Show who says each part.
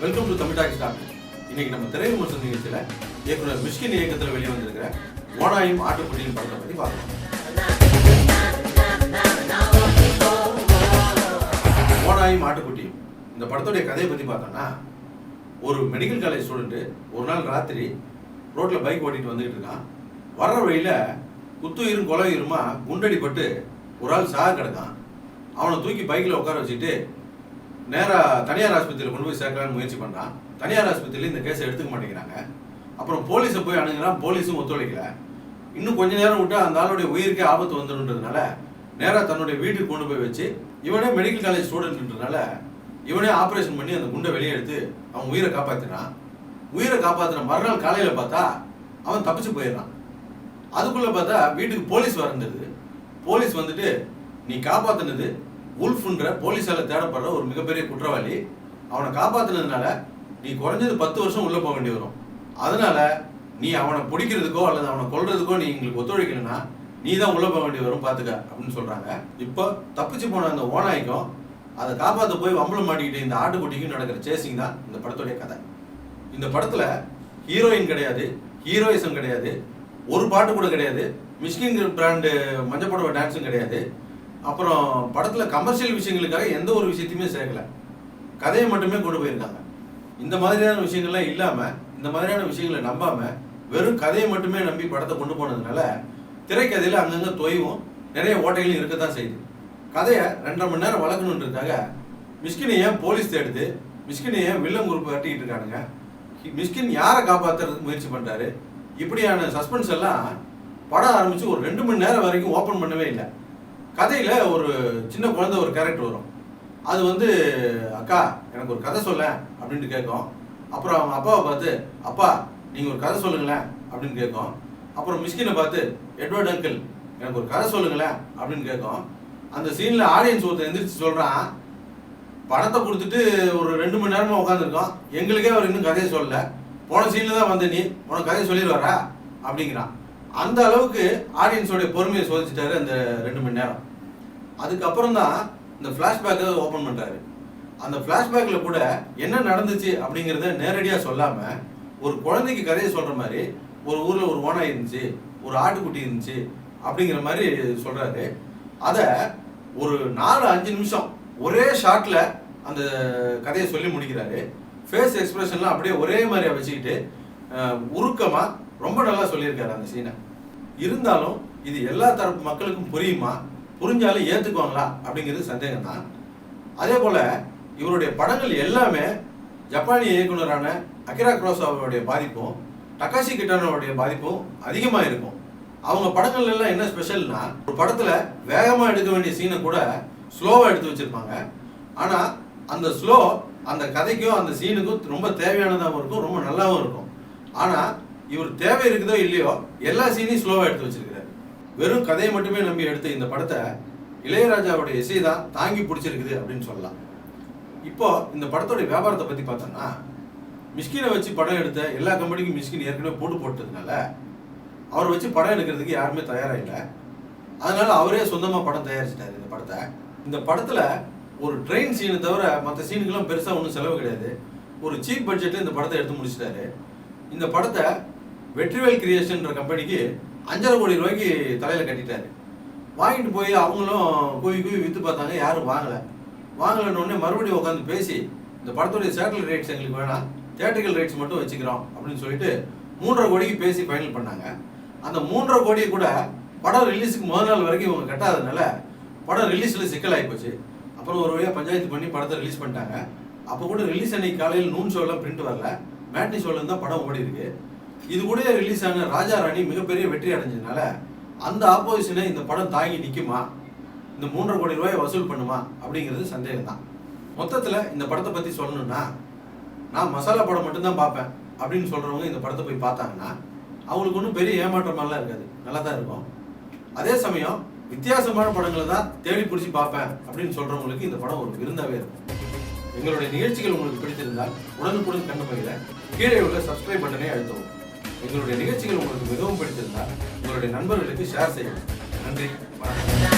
Speaker 1: Welcome to Tamil talks talk. இன்னைக்கு நம்ம திரை விமர்சன நிகழ்ச்சியில இயக்குனர் மிஷ்கின் இயக்கத்தில் வெளியே வந்திருக்கிற ஓனாயும் ஆட்டுக்குட்டியும் படத்தை பற்றி பார்க்கலாம். ஓனாயும் ஆட்டுக்குட்டியும் இந்த படத்துடைய கதையை பற்றி பார்த்தோம்னா, ஒரு மெடிக்கல் காலேஜ் ஸ்டூடெண்ட் ஒரு நாள் ராத்திரி ரோட்டில் பைக் ஓட்டிட்டு வந்துகிட்டு இருக்கான். வர்ற வழியில் குத்துயிரும் கொலையுருமா குண்டடிப்பட்டு ஒரு ஆள் சாக கிடக்கான். அவனை தூக்கி பைக்கில் உட்கார வச்சுட்டு நேராக தனியார் ஆஸ்பத்திரியில் கொண்டு போய் சேர்க்கலான்னு முயற்சி பண்ணுறான். தனியார் ஆஸ்பத்திரியில் இந்த கேஸை எடுத்துக்க மாட்டேங்கிறாங்க. அப்புறம் போலீஸை போய் அணுகிறான். போலீஸும் ஒத்துழைக்கல. இன்னும் கொஞ்ச நேரம் விட்டால் அந்த ஆளுடைய உயிருக்கே ஆபத்து வந்துடுன்றதுனால நேராக தன்னுடைய வீட்டுக்கு கொண்டு போய் வச்சு இவனே மெடிக்கல் காலேஜ் ஸ்டூடெண்ட்ன்றதுனால இவனே ஆப்ரேஷன் பண்ணி அந்த குண்டை வெளியே எடுத்து அவன் உயிரை காப்பாற்றினான். உயிரை காப்பாற்றின மறுநாள் காலையில் பார்த்தா அவன் தப்பிச்சு போயிடுறான். அதுக்குள்ளே பார்த்தா வீட்டுக்கு போலீஸ் வந்துடுது. போலீஸ் வந்துட்டு, நீ காப்பாற்றினது உல்ஃப்ன்ற போலீஸால் தேடப்படுற ஒரு மிகப்பெரிய குற்றவாளி, அவனை காப்பாற்றினதுனால நீ குறைஞ்சது 10 வருஷம் உள்ளே போக வேண்டி வரும். அதனால நீ அவனை பிடிக்கிறதுக்கோ அல்லது அவனை கொல்றதுக்கோ நீ எங்களுக்கு ஒத்துழைக்கலைன்னா நீ தான் உள்ளே போக வேண்டி வரும், பார்த்துக்க அப்படின்னு சொல்கிறாங்க. இப்போ தப்பிச்சு போன அந்த ஓனாய்க்கும் அதை காப்பாற்ற போய் வம்பளம் மாட்டிக்கிட்டு இந்த ஆட்டுக்குட்டிக்கும் நடக்கிற சேசிங் தான் இந்த படத்துடைய கதை. இந்த படத்தில் ஹீரோயின் கிடையாது, ஹீரோயிசம் கிடையாது, ஒரு பாட்டு கூட கிடையாது, மிஷ்கின் பிராண்டு மஞ்சப்படவை டான்ஸும் கிடையாது. அப்புறம் படத்தில் கமர்ஷியல் விஷயங்களுக்காக எந்த ஒரு விஷயத்தையுமே சேர்க்கல. கதையை மட்டுமே கொண்டு போயிருக்காங்க. இந்த மாதிரியான விஷயங்கள்லாம் இல்லாமல், இந்த மாதிரியான விஷயங்களை நம்பாமல் வெறும் கதையை மட்டுமே நம்பி படத்தை கொண்டு போனதுனால திரைக்கதையில் அங்கங்கே தொய்வும் நிறைய ஓட்டைகளும் இருக்க தான் செய்யுது. கதையை 2.5 மணி நேரம் வளர்க்கணுன்றதுக்காக மிஷ்கினை ஏன் போலீஸ் தேடுது, மிஷ்கினை ஏன் வில்லன் குரூப் கட்டிக்கிட்டு இருக்கானுங்க, மிஷ்கின் யாரை காப்பாற்றுறதுக்கு முயற்சி பண்ணுறாரு, இப்படியான சஸ்பென்ஸ் எல்லாம் படம் ஆரம்பித்து ஒரு 2 மணி நேரம் வரைக்கும் ஓப்பன் பண்ணவே இல்லை. கதையில் ஒரு சின்ன குழந்தை ஒரு கேரக்டர் வரும். அது வந்து, அக்கா எனக்கு ஒரு கதை சொல்ல அப்படின்ட்டு கேட்கும். அப்புறம் அவங்க அப்பாவை பார்த்து, அப்பா நீங்கள் ஒரு கதை சொல்லுங்களேன் அப்படின்னு கேட்கும். அப்புறம் மிஷ்கினை பார்த்து, எட்வர்ட் அங்கிள் எனக்கு ஒரு கதை சொல்லுங்களேன் அப்படின்னு கேட்கும். அந்த சீனில் ஆடியன்ஸ் ஒருத்தர் எந்திரிச்சு சொல்கிறான், பணத்தை கொடுத்துட்டு ஒரு 2 மணி நேரமாக உட்காந்துருக்கோம், எங்களுக்கே அவர் இன்னும் கதையை சொல்லலை, போன சீனில் தான் வந்த நீ உனக்கு கதையை சொல்லிடுவாரா அப்படிங்கிறான். அந்த அளவுக்கு ஆடியன்ஸோடைய பொறுமையை சோதிச்சிட்டாரு அந்த 2 மணி நேரம். அதுக்கப்புறம் தான் இந்த ஃப்ளாஷ்பேக்கை ஓப்பன் பண்ணுறாரு. அந்த ஃப்ளாஷ்பேக்கில் கூட என்ன நடந்துச்சு அப்படிங்கிறத நேரடியாக சொல்லாமல் ஒரு குழந்தைக்கு கதையை சொல்கிற மாதிரி, ஒரு ஊரில் ஒரு ஓனாய் இருந்துச்சு, ஒரு ஆட்டுக்குட்டி இருந்துச்சு அப்படிங்கிற மாதிரி சொல்கிறாரு. அதை ஒரு 4-5 நிமிஷம் ஒரே ஷாட்டில் அந்த கதையை சொல்லி முடிக்கிறாரு. ஃபேஸ் எக்ஸ்பிரஷன்லாம் அப்படியே ஒரே மாதிரியாக வச்சுக்கிட்டு உருக்கமாக ரொம்ப நல்லா சொல்லியிருக்காரு அந்த சீனை. இருந்தாலும் இது எல்லா தரப்பு மக்களுக்கும் புரியுமா, புரிஞ்சாலும் ஏற்றுக்குவாங்களா அப்படிங்கிறது சந்தேகம் தான். அதே போல் இவருடைய படங்கள் எல்லாமே ஜப்பானிய இயக்குனரான அகிரா குரோசாவாவுடைய பாதிப்பும் டகாஷி கிட்டானோடைய பாதிப்பும் அதிகமாக இருக்கும். அவங்க படங்கள் எல்லாம் என்ன ஸ்பெஷல்னா, ஒரு படத்தில் வேகமாக எடுக்க வேண்டிய சீனை கூட ஸ்லோவாக எடுத்து வச்சுருப்பாங்க. ஆனால் அந்த ஸ்லோ அந்த கதைக்கும் அந்த சீனுக்கும் ரொம்ப தேவையானதாகவும் இருக்கும், ரொம்ப நல்லாவும் இருக்கும். ஆனால் இவர் தேவை இருக்குதோ இல்லையோ எல்லா சீனையும் ஸ்லோவாக எடுத்து வச்சிருக்கிறாரு. வெறும் கதையை மட்டுமே நம்பி எடுத்த இந்த படத்தை இளையராஜாவுடைய இசை தான் தாங்கி பிடிச்சிருக்குது அப்படின்னு சொல்லலாம். இப்போ இந்த படத்தோடைய வியாபாரத்தை பற்றி பார்த்தோம்னா, மிஷ்கினை வச்சு படம் எடுத்த எல்லா கம்பெனிக்கும் மிஷ்கின் ஏற்கனவே போட்டதுனால அவரை வச்சு படம் எடுக்கிறதுக்கு யாருமே தயாராக இல்லை. அதனால அவரே சொந்தமாக படம் தயாரிச்சிட்டாரு இந்த படத்தை. இந்த படத்தில் ஒரு ட்ரெயின் சீனை தவிர மற்ற சீனுக்கெல்லாம் பெருசாக ஒன்றும் செலவு கிடையாது. ஒரு சீப் பட்ஜெட்டில் இந்த படத்தை எடுத்து முடிச்சிட்டாரு. இந்த படத்தை வெற்றிவேல் கிரியேஷன்ற கம்பெனிக்கு 5.5 கோடி ரூபாய்க்கு தலையில் கட்டிட்டாரு. வாங்கிட்டு போய் அவங்களும் கூவி விற்று பார்த்தாங்க, யாரும் வாங்கலைன்னொடனே மறுபடியும் உட்காந்து பேசி இந்த படத்துடைய சேட்டலைட் ரைட்ஸ் எங்களுக்கு வேணாம், தியேட்டரிக்கல் ரைட்ஸ் மட்டும் வச்சுக்கிறோம் அப்படின்னு சொல்லிட்டு 3.5 கோடிக்கு பேசி ஃபைனல் பண்ணாங்க. அந்த 3.5 கோடியை கூட படம் ரிலீஸுக்கு முதல் நாள் வரைக்கும் இவங்க கட்டாததுனால படம் ரிலீஸில் சிக்கலாகி போச்சு. அப்புறம் ஒரு வழியாக பஞ்சாயத்து பண்ணி படத்தை ரிலீஸ் பண்ணிட்டாங்க. அப்போ கூட ரிலீஸ் அன்னைக்கு காலையில் நூன் ஷோலாம் பிரிண்ட் வரல, மேட்னி ஷோலேருந்து தான் படம் ஓடி இருக்கு. இது கூட ரிலீஸ் ஆன ராஜா ராணி மிகப்பெரிய வெற்றி அடைஞ்சதுனால அந்த ஆப்போசிஷனை இந்த படம் தாங்கி நிற்குமா, இந்த 3.5 கோடி ரூபாயை வசூல் பண்ணுமா அப்படிங்கிறது சந்தேகம் தான். மொத்தத்தில் இந்த படத்தை பற்றி சொல்லணும்னா, நான் மசாலா படம் மட்டும்தான் பார்ப்பேன் அப்படின்னு சொல்கிறவங்க இந்த படத்தை போய் பார்த்தாங்கன்னா அவங்களுக்கு ஒன்றும் பெரிய ஏமாற்றமாலாம் இருக்காது, நல்லா தான் இருக்கும். அதே சமயம் வித்தியாசமான படங்களை தான் தேடி பிடிச்சி பார்ப்பேன் அப்படின்னு சொல்கிறவங்களுக்கு இந்த படம் ஒரு விருந்தாவே இருக்கும். எங்களுடைய நிகழ்ச்சிகள் உங்களுக்கு பிடித்திருந்தால் உடனுக்குடன் கண்டு பகிர கீழே உள்ள சப்ஸ்கிரைப் பட்டனை அழுத்தவும். எங்களுடைய நிகழ்ச்சிகள் உங்களுக்கு மிகவும் பிடித்திருந்தால் உங்களுடைய நண்பர்களுக்கு ஷேர் செய்யவும். நன்றி, வணக்கம்.